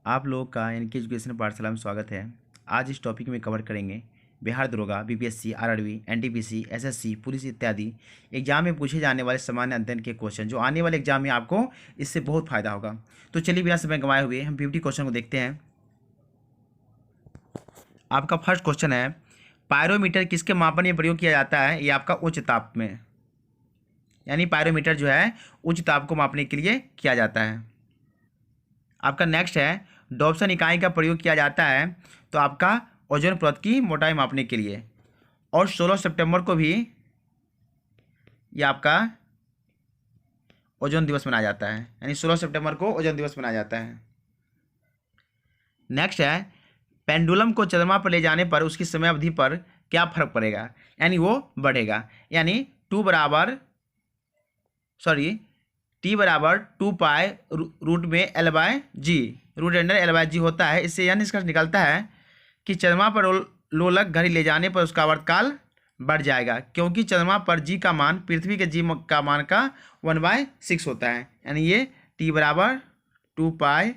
आप लोगों का यानी कि एजुकेशन पाठशाला में स्वागत है। आज इस टॉपिक में कवर करेंगे बिहार दरोगा, BPSC, RRB, NTPC, SSC, police इत्यादि एग्जाम में पूछे जाने वाले सामान्य अध्ययन के क्वेश्चन जो आने वाले एग्जाम में आपको इससे बहुत फायदा होगा। तो चलिए बिना समय गंवाए हुए हम 50 क्वेश्चन को देखते हैं। आपका फर्स्ट क्वेश्चन है, पायरोमीटर किसके मापन में प्रयोग किया जाता है? ये आपका उच्च ताप में, यानी पायरोमीटर जो है उच्च ताप को मापने के लिए किया जाता है। आपका नेक्स्ट है, डॉप्सन इकाई का प्रयोग किया जाता है तो आपका ओजोन परत की मोटाई मापने के लिए। और 16 सितंबर को भी ये आपका ओजोन दिवस मनाया जाता है, यानी 16 सितंबर को ओजोन दिवस मनाया जाता है। नेक्स्ट है, पेंडुलम को चंद्रमा पर ले जाने पर उसकी समय अवधि पर क्या फर्क पड़ेगा? यानी वो बढ़ेगा, यानी टी बराबर 2 पाई रूट में L by G, root under L by G होता है। इससे यह निष्कर्ष निकलता है कि चंद्रमा पर लोलक घड़ी ले जाने पर उसका आवर्तकाल बढ़ जाएगा, क्योंकि चंद्रमा पर जी का मान पृथ्वी के जी का मान का 1/6 होता है, यानी ये टी बराबर 2 pi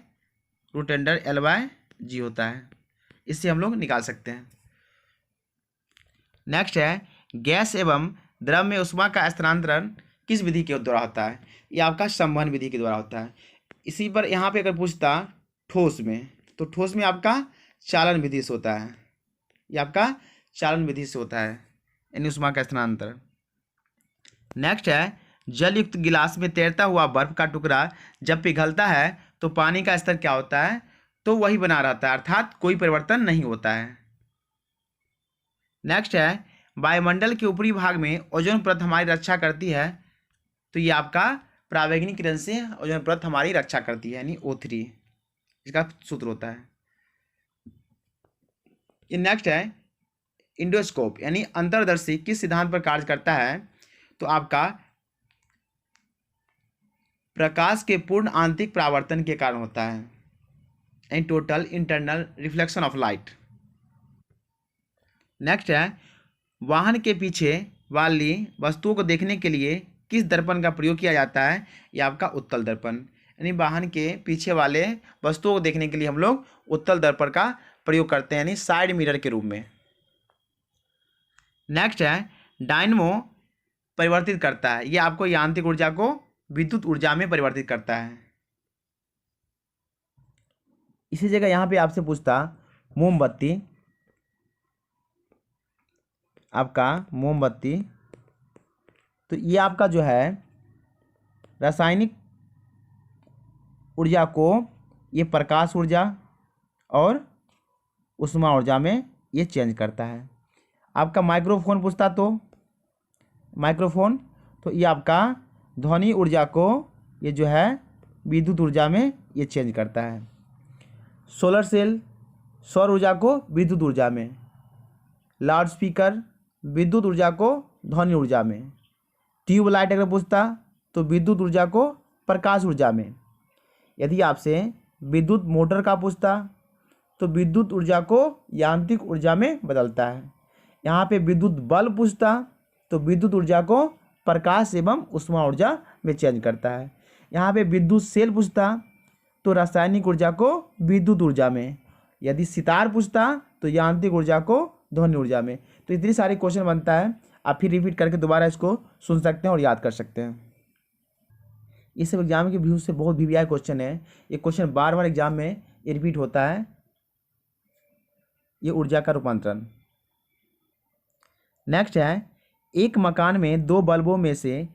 root under L by G होता है। इससे हम लोग निकाल सकते हैं। नेक्स्ट है, गैस एवं द्रव में ऊष्मा का स्थानांतरण किस विधि के द्वारा होता है? ये आपका संवहन विधि के द्वारा होता है। इसी पर यहाँ पे अगर पूछता ठोस में, तो ठोस में आपका चालन विधि से होता है। ये आपका चालन विधि से होता है, यानी ऊष्मा का स्थानांतरण। नेक्स्ट है, जल युक्त गिलास में तैरता हुआ बर्फ का टुकड़ा जब पिघलता है तो पानी का स्तर क्या होता है? तो वही बना रहता है, अर्थात कोई परिवर्तन नहीं होता है। नेक्स्ट है, वायुमंडल के ऊपरी भाग में ओजोन परत हमारी रक्षा करती है, तो ये आपका परावैंगनी किरण से ओजोन परत हमारी रक्षा करती है, यानी O3 इसका सूत्र होता है। ये नेक्स्ट है, इंडोस्कोप यानी अंतर्दर्शी किस सिद्धांत पर कार्य करता है? तो आपका प्रकाश के पूर्ण आंतरिक परावर्तन के कारण होता है, यानी total internal reflection of light. Next है, वाहन के पीछे वाली वस्तुओं को देखने के लिए किस दर्पण का प्रयोग किया जाता है? यह आपका उत्तल दर्पण, यानी वाहन के पीछे वाले वस्तुओं को देखने के लिए हम लोग उत्तल दर्पण का प्रयोग करते हैं, यानी साइड मिरर के रूप में। नेक्स्ट है, डायनमो परिवर्तित करता है, यह आपको यांत्रिक ऊर्जा को विद्युत ऊर्जा में परिवर्तित करता है। इसी जगह यहाँ पे आपसे पूछता मोमबत्ती, आपका मोमबत्ती, तो ये आपका जो है रासायनिक ऊर्जा को ये प्रकाश ऊर्जा और ऊष्मा ऊर्जा में ये चेंज करता है। आपका माइक्रोफोन पूछता तो माइक्रोफोन, तो ये आपका ध्वनि ऊर्जा को ये जो है विद्युत ऊर्जा में ये चेंज करता है। सोलर सेल सौर ऊर्जा को विद्युत ऊर्जा में, लाउड स्पीकर विद्युत ऊर्जा को ध्वनि ऊर्जा में, ट्यूबलाइट अगर पूछता तो विद्युत ऊर्जा को प्रकाश ऊर्जा में। यदि आपसे विद्युत मोटर का पूछता तो विद्युत ऊर्जा को यांत्रिक ऊर्जा में बदलता है। यहाँ पे विद्युत बल्ब पूछता तो विद्युत ऊर्जा को प्रकाश एवं ऊष्मा ऊर्जा में चेंज करता है। यहाँ पे विद्युत सेल पूछता तो रासायनिक ऊर्जा को विद्युत ऊर्जा में। यदि सितार पूछता तो यांत्रिक ऊर्जा को ध्वनि ऊर्जा में। तो इतनी सारी क्वेश्चन बनता है, आप फिर रिपीट करके दोबारा इसको सुन सकते हैं और याद कर सकते हैं। ये सब एग्जाम के व्यू से बहुत वीवीआई क्वेश्चन है। ये क्वेश्चन बार बार एग्जाम में ये रिपीट होता है, ये ऊर्जा का रूपांतरण। नेक्स्ट है, एक मकान में 2 बल्बों में से,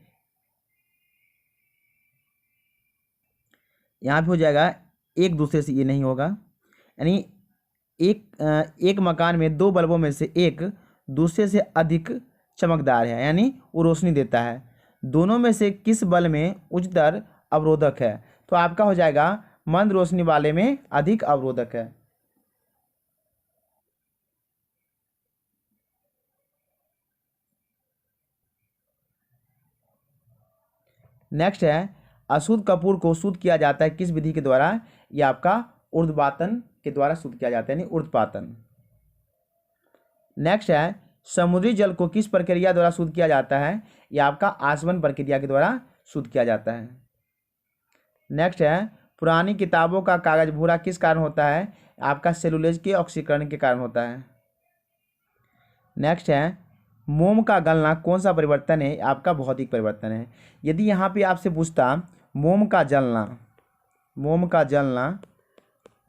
यहाँ पे हो जाएगा एक दूसरे से, ये नहीं होगा, यानी एक मकान में 2 बल्बों में से एक दूसरे से अधिक चमकदार है, यानी वो रोशनी देता है। दोनों में से किस बल्ब में उच्चतर अवरोधक है? तो आपका हो जाएगा मंद रोशनी वाले में अधिक अवरोधक है। नेक्स्ट है, अशुद्ध कपूर को शुद्ध किया जाता है किस विधि के द्वारा? ये आपका ऊर्ध्वपातन के द्वारा शुद्ध किया जाता है, यानी ऊर्ध्वपातन। नेक्स्ट है, समुद्री जल को किस प्रक्रिया द्वारा शुद्ध किया जाता है? यह आपका आसवन प्रक्रिया के द्वारा शुद्ध किया जाता है। नेक्स्ट है, पुरानी किताबों का कागज भूरा किस कारण होता है? आपका सेलुलोज के ऑक्सीकरण के कारण होता है। नेक्स्ट है, मोम का गलना कौन सा परिवर्तन है? आपका भौतिक परिवर्तन है। यदि यहाँ पे आपसे पूछता मोम का जलना,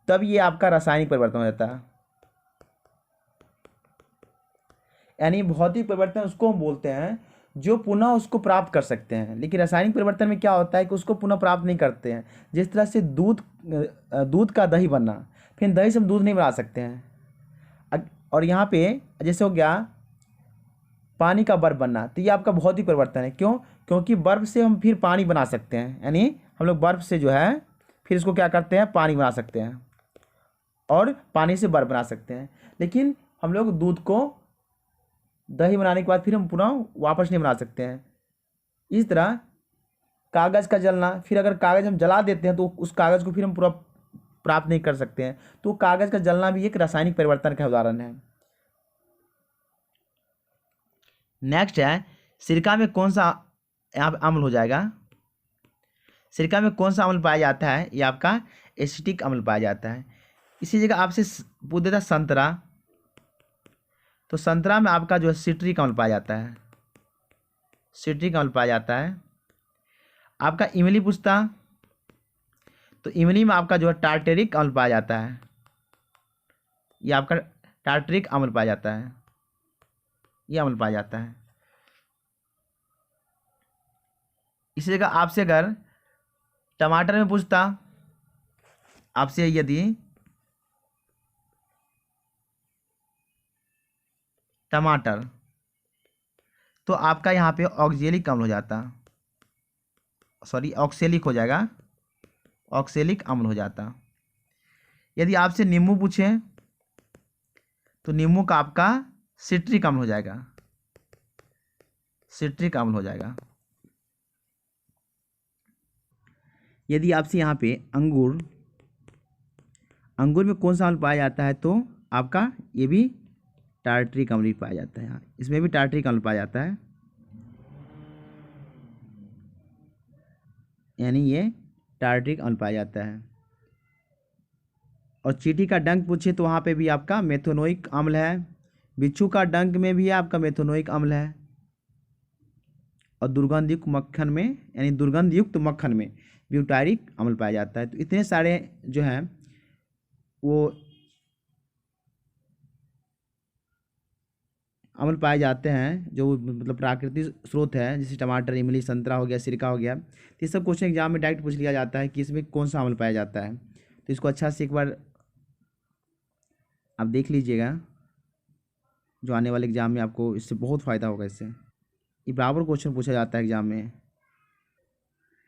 तब ये आपका रासायनिक परिवर्तन हो जाता है। यानी भौतिक परिवर्तन उसको हम बोलते हैं जो पुनः उसको प्राप्त कर सकते हैं, लेकिन रासायनिक परिवर्तन में क्या होता है कि उसको पुनः प्राप्त नहीं करते हैं। जिस तरह से दूध का दही बनना, फिर दही से हम दूध नहीं बना सकते हैं। और यहाँ पे जैसे हो गया पानी का बर्फ बनना, तो ये आपका भौतिक परिवर्तन है। क्यों? क्योंकि बर्फ से हम फिर पानी बना सकते हैं, यानी हम लोग बर्फ से जो है फिर इसको क्या करते हैं, पानी बना सकते हैं, और पानी से बर्फ बना सकते हैं। लेकिन हम लोग दूध को दही बनाने के बाद फिर हम पुनः वापस नहीं बना सकते हैं। इस तरह कागज़ का जलना, फिर अगर कागज़ हम जला देते हैं तो उस कागज़ को फिर हम पूरा प्राप्त नहीं कर सकते हैं। तो कागज़ का जलना भी एक रासायनिक परिवर्तन का उदाहरण है। नेक्स्ट है, सिरका में कौन सा यहाँ पे अम्ल हो जाएगा? सिरका में कौन सा अम्ल पाया जाता है? ये आपका एसिटिक अम्ल पाया जाता है। इसी जगह आपसे पूछ देता संतरा, तो संतरा में आपका जो है सिट्रिक अम्ल पाया जाता है, सिट्रिक अम्ल पाया जाता है। आपका इमली पूछता, तो इमली में आपका जो है टार्टेरिक अम्ल पाया जाता है, ये आपका टार्टरिक अम्ल पाया जाता है, ये अम्ल पाया जाता है। इसी जगह आपसे अगर टमाटर में पूछता आपसे, यदि टमाटर, तो आपका यहाँ पे ऑक्जेलिक अम्ल हो जाता, सॉरी ऑक्सेलिक हो जाएगा, ऑक्सेलिक अम्ल हो जाता। यदि आपसे नींबू पूछे, तो नींबू का आपका सिट्रिक अम्ल हो जाएगा, सिट्रिक अम्ल हो जाएगा। यदि आपसे यहाँ पे अंगूर में कौन सा अम्ल पाया जाता है, तो आपका ये भी टार्टरिक अम्ल पाया जाता है, इसमें भी टार्टरिक अम्ल पाया जाता है, यानी ये टार्टरिक अम्ल पाया जाता है। और चींटी का डंक पूछे तो वहाँ पे भी आपका मेथोनोइक अम्ल है। बिच्छू का डंक में भी आपका मेथोनोइक अम्ल है। और दुर्गंधयुक्त मक्खन में, यानी दुर्गंधयुक्त मक्खन में ब्यूटारिक अम्ल पाया जाता है। तो इतने सारे जो हैं वो अम्ल पाए जाते हैं जो मतलब प्राकृतिक स्रोत है, जैसे टमाटर, इमली, संतरा हो गया, सिरका हो गया। तो ये सब क्वेश्चन एग्जाम में डायरेक्ट पूछ लिया जाता है कि इसमें कौन सा अम्ल पाया जाता है। तो इसको अच्छा से एक बार आप देख लीजिएगा, जो आने वाले एग्जाम में आपको इससे बहुत फ़ायदा होगा। इससे ये बराबर क्वेश्चन पूछा जाता है एग्जाम में।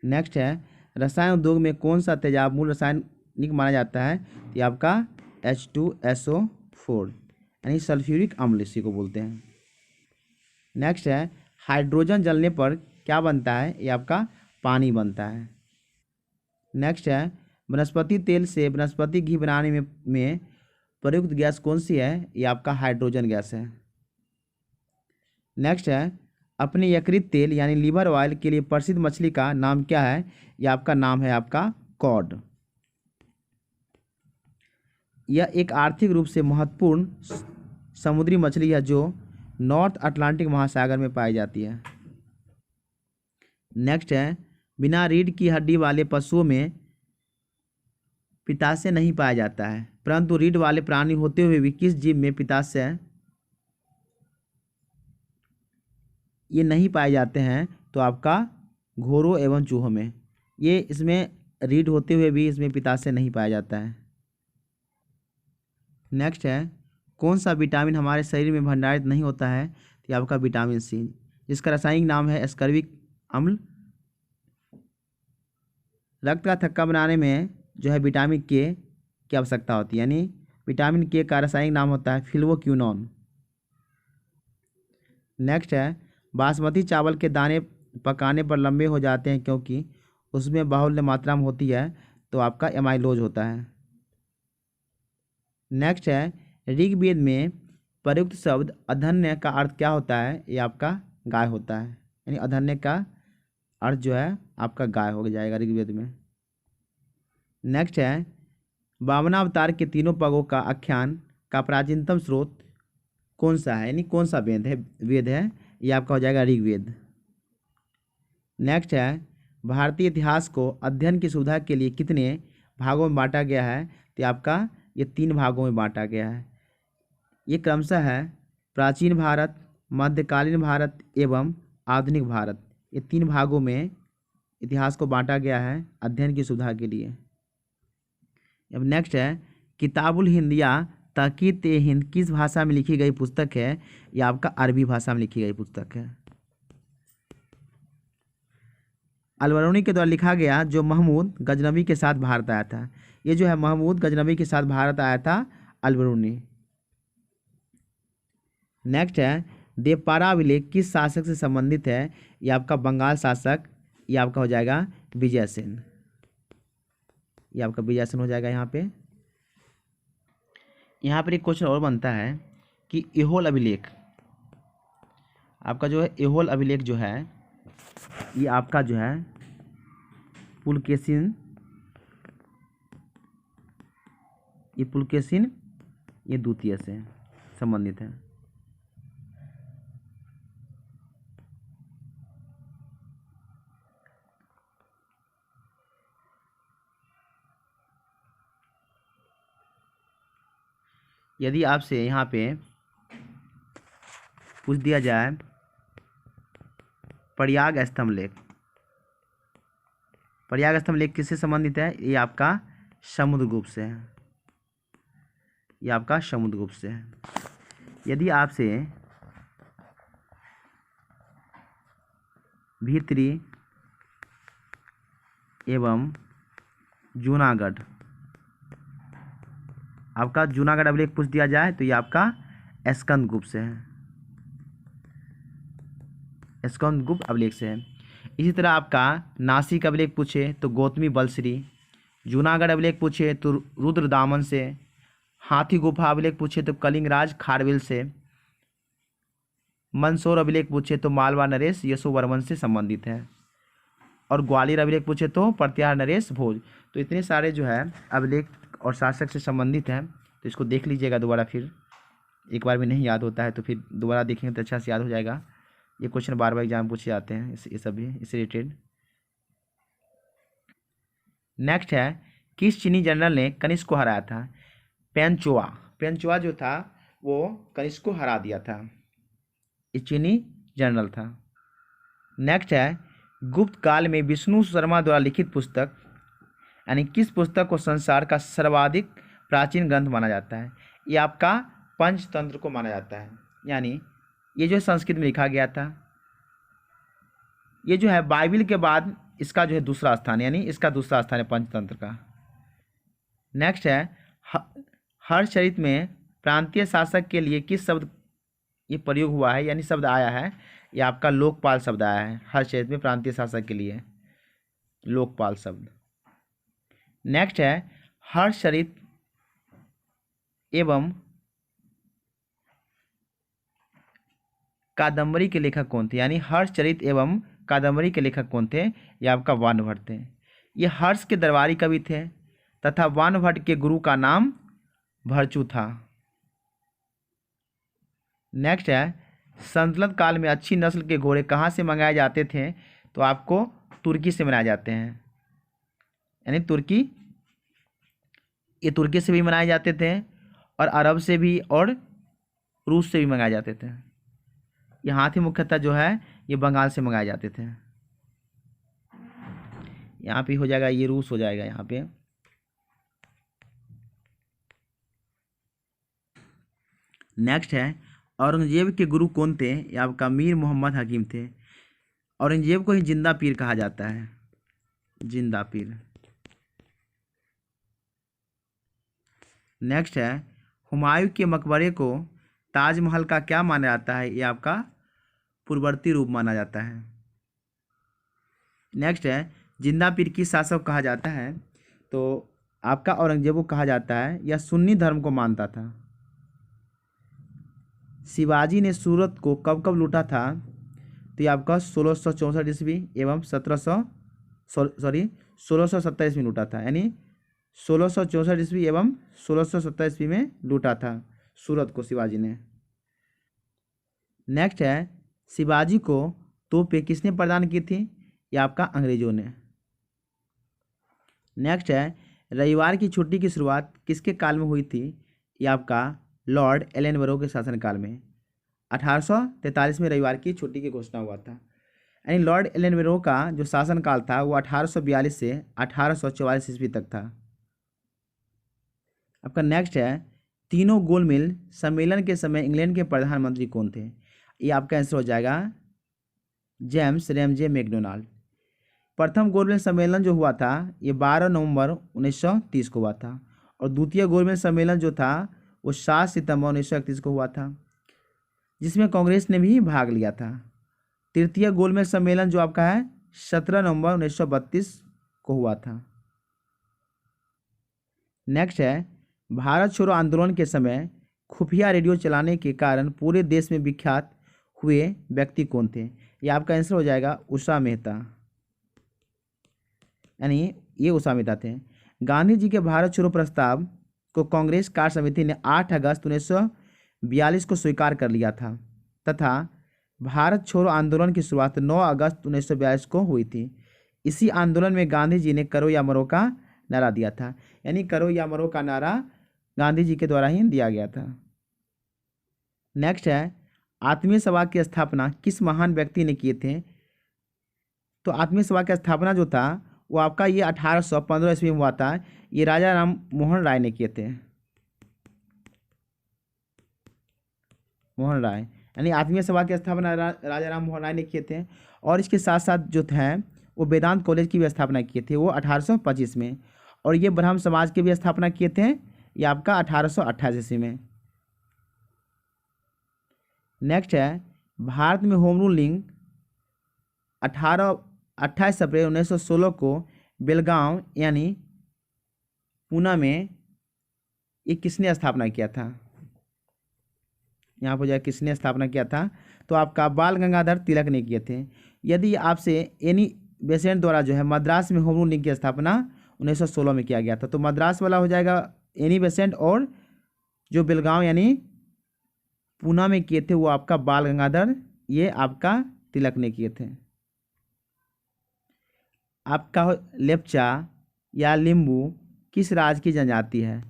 नेक्स्ट है, रसायन उद्योग में कौन सा तेजाब मूल रासायनिक माना जाता है? ये आपका H2SO4, यानी सल्फ्यूरिक अम्ल इसी को बोलते हैं। नेक्स्ट है, हाइड्रोजन जलने पर क्या बनता है? ये आपका पानी बनता है। नेक्स्ट है, वनस्पति तेल से वनस्पति घी बनाने में प्रयुक्त गैस कौन सी है? ये आपका हाइड्रोजन गैस है। नेक्स्ट है, अपने यकृत तेल यानी लीवर ऑयल के लिए प्रसिद्ध मछली का नाम क्या है? ये आपका नाम है आपका कॉड। यह एक आर्थिक रूप से महत्वपूर्ण समुद्री मछली है जो नॉर्थ अटलांटिक महासागर में पाई जाती है। नेक्स्ट है, बिना रीढ़ की हड्डी वाले पशुओं में पित्ताशय नहीं पाया जाता है, परंतु रीढ़ वाले प्राणी होते हुए भी किस जीव में पित्ताशय ये नहीं पाए जाते हैं? तो आपका घोड़ों एवं चूहों में। ये इसमें रीढ़ होते हुए भी इसमें पित्ताशय नहीं पाया जाता है। नेक्स्ट है, कौन सा विटामिन हमारे शरीर में भंडारित नहीं होता है? तो आपका विटामिन सी, जिसका रासायनिक नाम है एस्कर्बिक अम्ल। रक्त का थक्का बनाने में जो है विटामिन के की आवश्यकता होती है, यानी विटामिन के का रासायनिक नाम होता है फिल्वोक्विनोन। नेक्स्ट है, बासमती चावल के दाने पकाने पर लंबे हो जाते हैं क्योंकि उसमें बाहुल्य मात्रा में होती है, तो आपका एमाइलोज होता है। नेक्स्ट है, ऋग्वेद में प्रयुक्त शब्द अधन्य का अर्थ क्या होता है? ये आपका गाय होता है, यानी अधन्य का अर्थ जो है आपका गाय हो जाएगा ऋग्वेद में। नेक्स्ट है वामनावतार के तीनों पगों का आख्यान का प्राचीनतम स्रोत कौन सा है, यानी कौन सा वेद है ये आपका हो जाएगा ऋग्वेद। नेक्स्ट है भारतीय इतिहास को अध्ययन की सुविधा के लिए कितने भागों में बांटा गया है, तो आपका ये 3 भागों में बांटा गया है। ये क्रमशः है प्राचीन भारत, मध्यकालीन भारत एवं आधुनिक भारत। ये 3 भागों में इतिहास को बांटा गया है अध्ययन की सुविधा के लिए। अब नेक्स्ट है किताबुल हिंदिया तहकीत ए हिंद किस भाषा में लिखी गई पुस्तक है, यह आपका अरबी भाषा में लिखी गई पुस्तक है। अलबरूनी के द्वारा लिखा गया जो महमूद गजनवी के साथ भारत आया था, ये जो है महमूद गजनवी के साथ भारत आया था अलबरूनी। नेक्स्ट है देवपारा अभिलेख किस शासक से संबंधित है, ये आपका बंगाल शासक, ये आपका हो जाएगा विजयसेन, ये आपका विजयसेन हो जाएगा। यहाँ पर एक क्वेश्चन और बनता है कि ऐहोल अभिलेख, आपका जो है ऐहोल अभिलेख जो है ये आपका जो है पुलकेशिन, ये पुलकेशिन ये द्वितीय से संबंधित है। यदि आपसे यहाँ पे पूछ दिया जाए प्रयाग स्तंभ लेख, प्रयाग स्तंभ लेख किससे संबंधित है, ये आपका समुद्रगुप्त से है, ये आपका समुद्रगुप्त से है। यदि आपसे भीतरी एवं जूनागढ़, आपका जूनागढ़ अभिलेख पूछ दिया जाए तो ये आपका स्कंदगुप्त से है, स्कंदगुप्त अभिलेख से है। इसी तरह आपका नासिक अभिलेख पूछे तो गौतमी बलश्री, जूनागढ़ अभिलेख पूछे तो रुद्रदामन से, हाथी गुफा अभिलेख पूछे तो कलिंगराज खारवेल से, मंदसौर अभिलेख पूछे तो मालवा नरेश यशोवर्मन से संबंधित है, और ग्वालियर अभिलेख पूछे तो प्रत्याहार नरेश भोज। तो इतने सारे जो है अभिलेख और शासक से संबंधित हैं, तो इसको देख लीजिएगा दोबारा, फिर एक बार में नहीं याद होता है तो फिर दोबारा देखेंगे तो अच्छा से याद हो जाएगा। ये क्वेश्चन बार बार एग्जाम में पूछे जाते हैं, ये सभी इससे रिलेटेड। नेक्स्ट है किस चीनी जनरल ने कनिष्क को हराया था, पेंचुआ, पेंचुआ जो था वो कनिष्क को हरा दिया था, ये चीनी जनरल था। नेक्स्ट है गुप्त काल में विष्णु शर्मा द्वारा लिखित पुस्तक, यानी किस पुस्तक को संसार का सर्वाधिक प्राचीन ग्रंथ माना जाता है, ये आपका पंचतंत्र को माना जाता है, यानी ये जो संस्कृत में लिखा गया था, ये जो है बाइबिल के बाद इसका जो है दूसरा स्थान, यानी इसका दूसरा स्थान है पंचतंत्र का। नेक्स्ट है हर्षचरित में प्रांतीय शासक के लिए किस शब्द ये प्रयोग हुआ है, यानी शब्द आया है, ये आपका लोकपाल शब्द आया है हर्षचरित में प्रांतीय शासक के लिए, लोकपाल शब्द। नेक्स्ट है हर्षचरित एवं कादम्बरी के लेखक कौन थे, यानी हर्षचरित एवं कादम्बरी के लेखक कौन थे, ये आपका वानभट्ट थे। ये हर्ष के दरबारी कवि थे तथा वानभट्ट के गुरु का नाम भरचू था। नेक्स्ट है संतलत काल में अच्छी नस्ल के घोड़े कहाँ से मंगाए जाते थे, तो आपको तुर्की से बनाए जाते हैं, यानी तुर्की, ये तुर्की से भी बनाए जाते थे और अरब से भी और रूस से भी मंगाए जाते थे। ये हाथी मुख्यतः जो है ये बंगाल से मंगाए जाते थे। यहाँ पे हो जाएगा, ये रूस हो जाएगा यहाँ पे। नेक्स्ट है औरंगजेब के गुरु कौन थे, ये आपका मीर मोहम्मद हकीम थे। औरंगजेब को ही जिंदा पीर कहा जाता है, जिंदा पीर। नेक्स्ट है हुमायूं के मकबरे को ताजमहल का क्या माना जाता है, ये आपका पूर्ववर्ती रूप माना जाता है। नेक्स्ट है जिंदा पीर किस शासक कहा जाता है, तो आपका औरंगजेब को कहा जाता है, यह सुन्नी धर्म को मानता था। शिवाजी ने सूरत को कब कब लूटा था, तो ये आपका 1664 ईस्वी एवं 1670 ईस्वी लूटा था, यानी 1664 ईस्वी एवं 1670 ईस्वी में लूटा था सूरत को शिवाजी ने। नेक्स्ट है, शिवाजी को तोपें किसने प्रदान की थी? ये आपका अंग्रेजों ने। नेक्स्ट है, रविवार की छुट्टी की शुरुआत किसके काल में हुई थी? ये आपका लॉर्ड एलनबरो के शासनकाल में 1843 में रविवार की छुट्टी की घोषणा हुआ था। यानी लॉर्ड एलनबरो का जो शासनकाल था वो 1842 से 1844 ईस्वी तक था। आपका नेक्स्ट है, तीनों गोलमेज सम्मेलन के समय इंग्लैंड के प्रधानमंत्री कौन थे? ये आपका आंसर हो जाएगा जेम्स रैमजे मैकडोनाल्ड। प्रथम गोलमेज सम्मेलन जो हुआ था ये 12 नवंबर 1930 को हुआ था और द्वितीय गोलमेज सम्मेलन जो था वो 7 सितंबर 1931 को हुआ था, जिसमें कांग्रेस ने भी भाग लिया था। तृतीय गोलमेज सम्मेलन जो आपका है 17 नवंबर 1932 को हुआ था। नेक्स्ट है, भारत छोड़ो आंदोलन के समय खुफिया रेडियो चलाने के कारण पूरे देश में विख्यात हुए व्यक्ति कौन थे? ये आपका आंसर हो जाएगा उषा मेहता, यानी ये उषा मेहता थे। गांधी जी के भारत छोड़ो प्रस्ताव को कांग्रेस कार्य समिति ने 8 अगस्त 1942 को स्वीकार कर लिया था तथा भारत छोड़ो आंदोलन की शुरुआत 9 अगस्त 1942 को हुई थी। इसी आंदोलन में गांधी जी ने करो या मरो का नारा दिया था, यानी करो या मरो का नारा गांधी जी के द्वारा ही दिया गया था। नेक्स्ट है, आत्मीय सभा की स्थापना किस महान व्यक्ति ने किए थे? तो आत्मीय सभा की स्थापना जो था वो आपका ये 1815 ईस्वी में हुआ था। ये राजा राम मोहन राय ने किए थे, मोहन राय, यानी आत्मीय सभा की स्थापना राजा राम मोहन राय ने किए थे। और इसके साथ साथ जो है वो वेदांत कॉलेज की भी स्थापना किए थे वो 1825 में, और ये ब्रह्म समाज की भी स्थापना किए थे ये आपका 1828 ईस्वी में। नेक्स्ट है, भारत में होम रूलिंग 28 अप्रैल 1916 को बेलगांव यानी पूना में ये किसने स्थापना किया था? यहाँ पर जो है किसने स्थापना किया था? तो आपका बाल गंगाधर तिलक ने किए थे। यदि आपसे एनी बेसेंट द्वारा जो है मद्रास में होम रूलिंग की स्थापना 1916 में किया गया था, तो मद्रास वाला हो जाएगा एनी बेसेंट, और जो बेलगांव यानी पूना में किए थे वो आपका बाल गंगाधर ये आपका तिलक ने किए थे। आपका लेप्चा या लिम्बू किस राज्य की जनजाति है?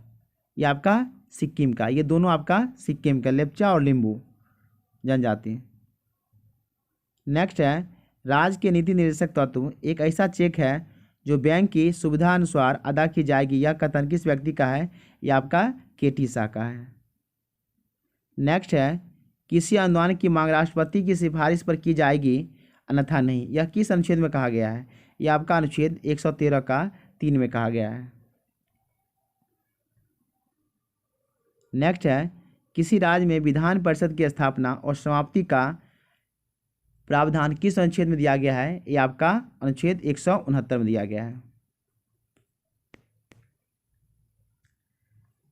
ये आपका सिक्किम का, ये दोनों आपका सिक्किम का, लेप्चा और लिम्बू जनजाति। नेक्स्ट है, राज्य के नीति निर्देशक तत्व एक ऐसा चेक है जो बैंक की सुविधा अनुसार अदा की जाएगी, यह कथन किस व्यक्ति का है? यह आपका केटी शाह का है। नेक्स्ट है, किसी अनुदान की मांग राष्ट्रपति की सिफारिश पर की जाएगी अन्यथा नहीं, यह किस अनुच्छेद में कहा गया है? यह आपका अनुच्छेद 113 का 3 में कहा गया है। नेक्स्ट है, किसी राज्य में विधान परिषद की स्थापना और समाप्ति का प्रावधान किस अनुच्छेद में दिया गया है? ये आपका अनुच्छेद 169 में दिया गया है।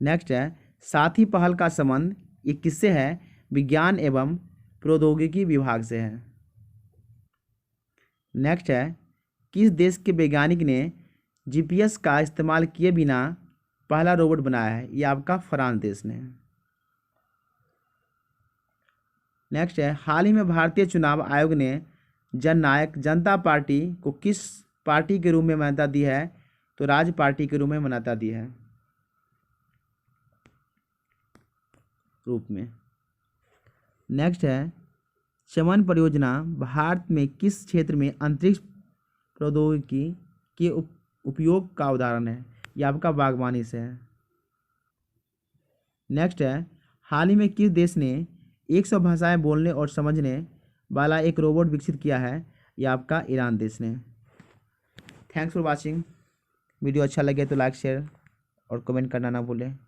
नेक्स्ट है, साथी पहल का संबंध ये किससे है? विज्ञान एवं प्रौद्योगिकी विभाग से है। नेक्स्ट है, किस देश के वैज्ञानिक ने जीपीएस का इस्तेमाल किए बिना पहला रोबोट बनाया है? ये आपका फ्रांस देश ने। नेक्स्ट है, हाल ही में भारतीय चुनाव आयोग ने जननायक जनता पार्टी को किस पार्टी के रूप में मान्यता दी है? तो राज पार्टी के रूप में मान्यता दी है रूप में। नेक्स्ट है, चमन परियोजना भारत में किस क्षेत्र में अंतरिक्ष प्रौद्योगिकी के उपयोग का उदाहरण है? ये आपका बागवानी से है। नेक्स्ट है, हाल ही में किस देश ने 100 भाषाएं बोलने और समझने वाला एक रोबोट विकसित किया है? यह आपका ईरान देश ने। Thanks for watching. वीडियो अच्छा लगे तो लाइक शेयर और कमेंट करना ना भूलें।